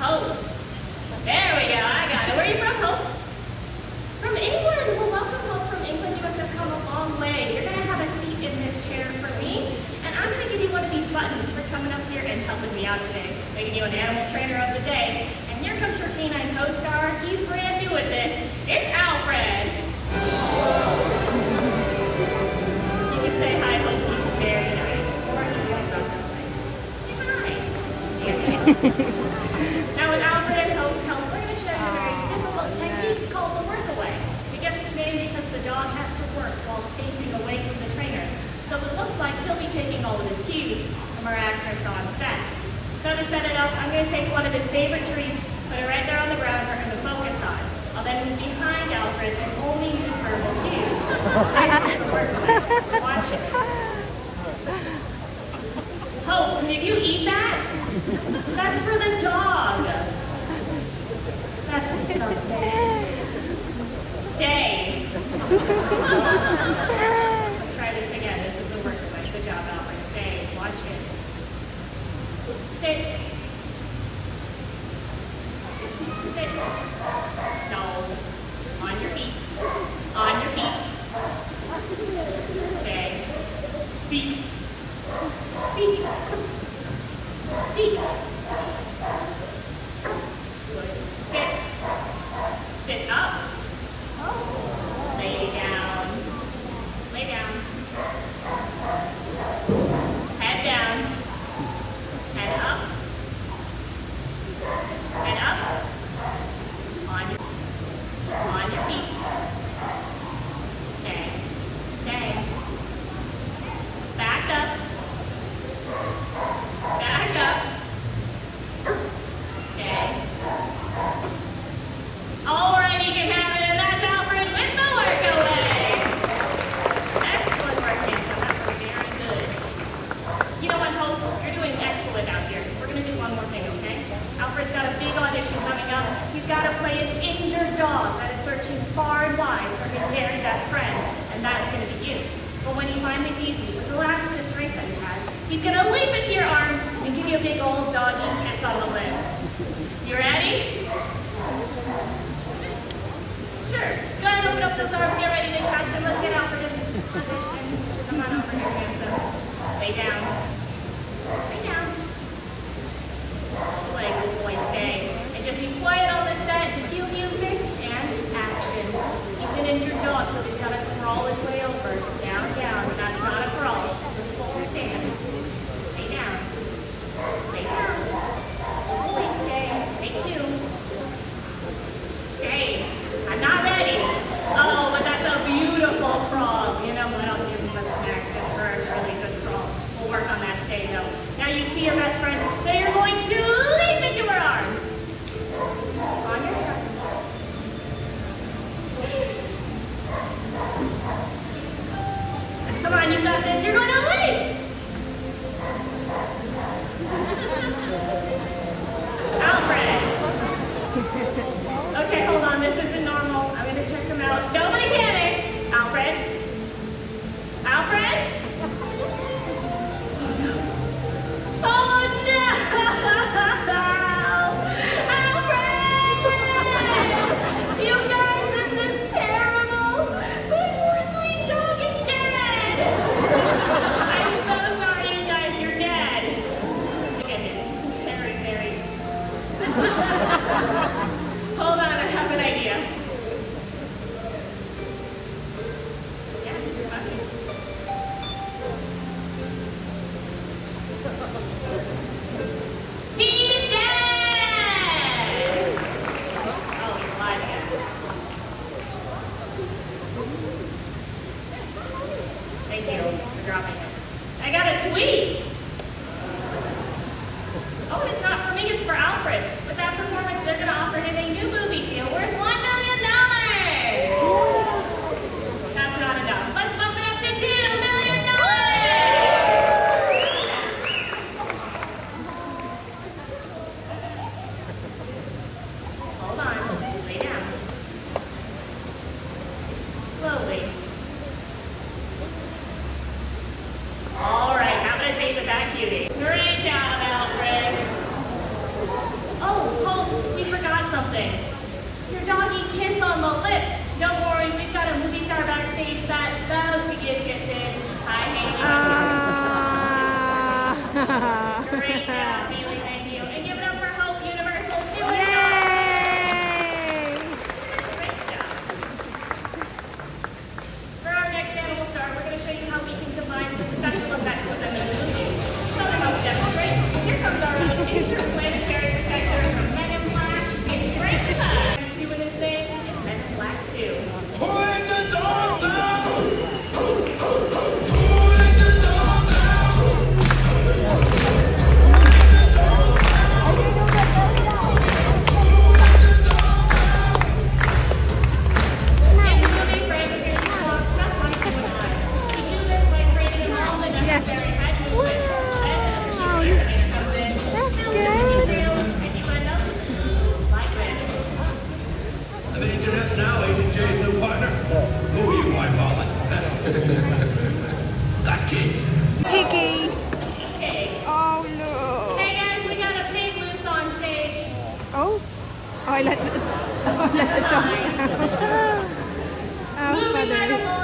Hope. There we go, I got it. Where are you from, Hope? From England. Well, welcome, Hope, from England. You must have come a long way. You're going to have a seat in this chair for me, and I'm going to give you one of these buttons for coming up here and helping me out today, making you an animal trainer of the day. And here comes your canine co-star. He's brand new at this. It's Alfred. You can say hi, Hope. He's very nice. Or he's going to go that way. Say hi. Now, with Alfred and Hope's help, we're going to show you a very difficult technique called the workaway. It gets its name because the dog has to work while facing away from the trainer. So it looks like he'll be taking all of his cues from our actress on set. So to set it up, I'm going to take one of his favorite treats, put it right there on the ground for him to focus on. I'll then move behind Alfred and only use verbal cues. This is the workaway. Watch it. Hope, did you eat that? That's for the dog. That's disgusting. Stay. Let's try this again. This is the workaway. Good job, Alfred. Stay. Watch it. Sit. Sit. Dog. On your feet. On your feet. Say. Speak. Speak. Speak. Good. Sit. Sit up. Lay down. Lay down. Head down. Head up. Head up. On your feet. Stay. Stay. Back up. Back up. Stay. All right, you can have it, and that's Alfred with the workaway. Excellent work, Lisa. That was very good. You know what, Hope? You're doing excellent out here, so we're going to do one more thing, okay? Alfred's got a big audition coming up. He's got to play an injured dog that is searching far and wide for his very best friend, and that's going to be you. But when he finally sees you, with the last bit of strength that he has, he's going to leap into your arms and give you a big old doggy kiss on the lips. You ready? Sure. Go ahead and open up those arms. Get ready to catch him. Let's get Alfred in this position. Come on over here, handsome. Lay down. Lay down. Like the boy say. And just be quiet on the set. Cue music and action. He's an injured dog, so he's got to crawl his way over. Down, down. That's not a crawl. It's a full stand. Lay down. Lay down. Please stay. Thank you. Stay. I'm not ready. Oh, but that's a beautiful crawl. You know what? I'll give him a snack just for a really good crawl. We'll work on that stay, though. Now you see Great job, Haley. Thank you. And give it up for Hope Universal's newest dog. Yay! Great job. For our next animal star, we're going to show you how we can combine some special effects within the movies. So to help demonstrate, here comes our own interplanetary protector from Men in Black. It's Frank Black. Doing his thing in Men in Black 2. Who let the dogs out? In the movie, Frank appears to walk just like you and I. We do this by training him all the necessary head movements. And then the computer animator comes in, That's fills in the good. details, and you end up like this. I'm an internet now, Agent J's new partner. Who are you, my Molly? That kid's. Piggy. Okay. Oh no. Hey guys, we got a pig loose on stage. Oh. I let the dogs out. How Moving right funny. along.